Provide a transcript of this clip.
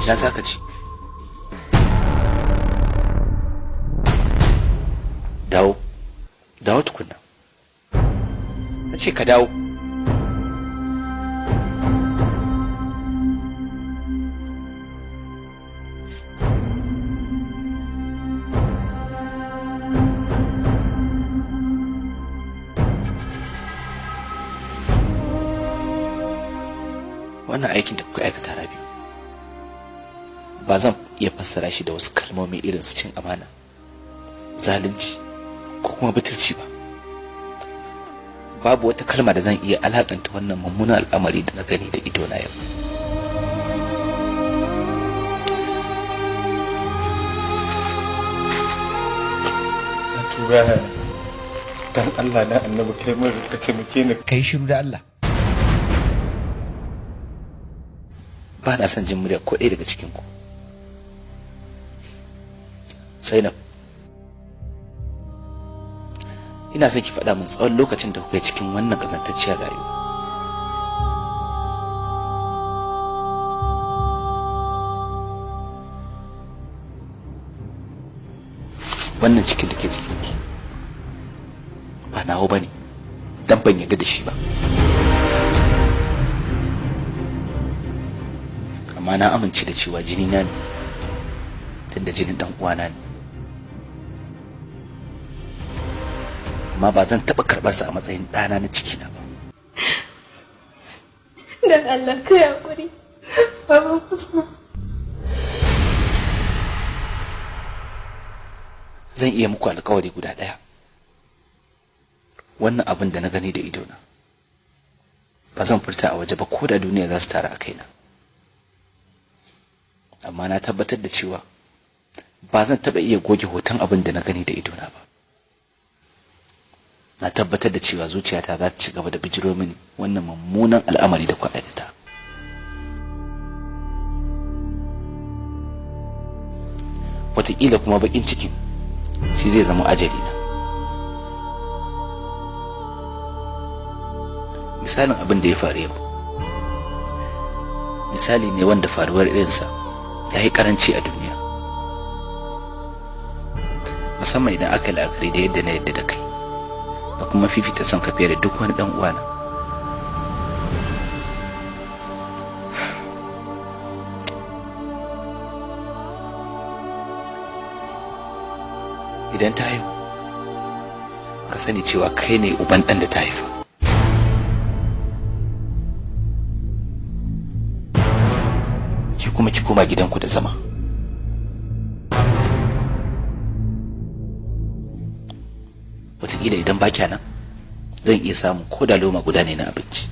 ina za ka ci? Dawo tukunna. Na ce ka dawo. Wannan aikin da kuka aikata Rabi'u ba zan iya fassara shi da wasu kalmomi irin su cin amana, zalunci ko kuma butulci ba. Babu wata kalma da zan iya alakanta wannan mummunan al'amari da na gani da idona yau. Na tuba dan Allah na annabi kai mun ka taimake ni. Kai shiru da Allah. Ba na son jin murya ko ɗaya daga cikin ku. Zainab, ina son ki faɗa min tsawon lokacin da kuka yi cikin wannan ƙazantacciyar rayuwa. Wannan cikin da ke jikinki ba nawa ba ne, dan ban yarda da shi ba. Amma na amince da cewa jini na ne, tunda jinin dan uwana ne. Amma ba zan taɓa karɓar sa a matsayin ɗana na cikina ba. Dan Allah ka yaƙuri, Baba Usman. Zan iya muku alƙawari guda ɗaya. Wannan abin da na gani da idona ba zan furta a waje ba, ko da duniya za su taru a kaina. Amma na tabbatar da cewa ba zan taɓa iya goge hoton abin da na gani da idona ba. Na tabbatar da cewa zuciyata za ta ci gaba da bijiro mini wannan mummunan al'amari da ku aikata. Wataƙila kuma baƙin cikin shi zai zama ajali na. Misalin abin da ya faru yau misali ne wanda faruwar irinsa ya yi karanci a duniya, musamman idan aka yi la'akari da yadda na yadda da kai da kuma fifita son ka fiye da duk wani dan uwana. Idan ta haihu ka sani cewa kai ne uban ɗan da ta haifa. Ki kuma ki koma gidanku da zama. Wataƙila idan ba kya nan zan iya samun ko da loma guda ne na abinci.